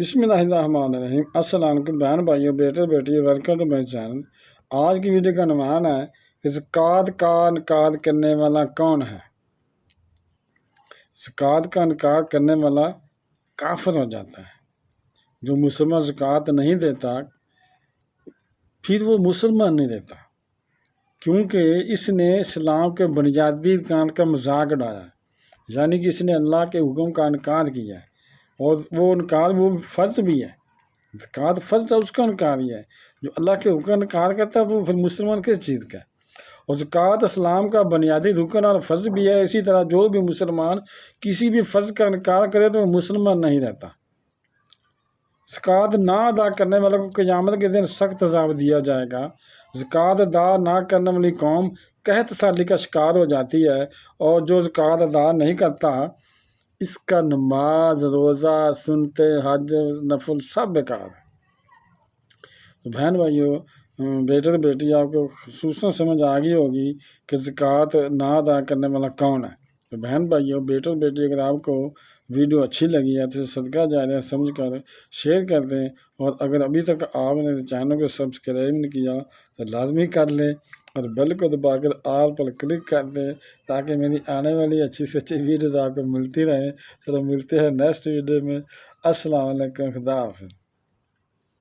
بسم اللہ الرحمن الرحیم۔ السلام علیکم بہن بھائیو، بیٹے بیٹی، ویلکم ٹو مائی چینل۔ آج کی ویڈیو کا عنوان ہے کہ زکوٰۃ کا انکار کرنے والا کون ہے۔ زکوٰۃ کا انکار کرنے والا کافر ہو جاتا ہے۔ جو مسلمان زکوٰۃ نہیں دیتا پھر وہ مسلمان نہیں رہتا، کیونکہ اس نے اسلام کے بنیادی ارکان کا مذاق اڑایا ہے، یعنی کہ اس نے اللہ کے حکم کا انکار کیا ہے، اور وہ انکار وہ فرض بھی ہے۔ زکوٰۃ فرض ہے، اس کا انکار ہی ہے۔ جو اللہ کے حکم کا انکار کرتا ہے وہ پھر مسلمان کس چیز کا ہے؟ اور زکوٰۃ اسلام کا بنیادی رکن اور فرض بھی ہے۔ اسی طرح جو بھی مسلمان کسی بھی فرض کا انکار کرے تو وہ مسلمان نہیں رہتا۔ زکوٰۃ نہ ادا کرنے والوں کو قیامت کے دن سخت عذاب دیا جائے گا۔ زکوٰۃ ادا نہ کرنے والی قوم قحط سالی کا شکار ہو جاتی ہے، اور جو زکوٰۃ ادا نہیں کرتا اس کا نماز، روزہ، سنتے، حج، نفل سب بیکار ہے۔ تو بہن بھائیو، بیٹے بیٹی، آپ کو خصوصاً سمجھ آ گئی ہوگی کہ زکوٰۃ نہ ادا کرنے والا کون ہے۔ تو بہن بھائیو، بیٹے بیٹی، اگر آپ کو ویڈیو اچھی لگی ہے تو صدقہ جاریہ سمجھ کر شیئر کر دیں، اور اگر ابھی تک آپ نے چینل کو سبسکرائب نہیں کیا تو لازمی کر لیں، اور بیل کو دبا کر آل پر کلک کر دیں تاکہ میری آنے والی اچھی سے اچھی ویڈیوز آپ کو ملتی رہیں۔ چلو ملتے ہیں نیکسٹ ویڈیو میں۔ السلام علیکم، خدا حافظ۔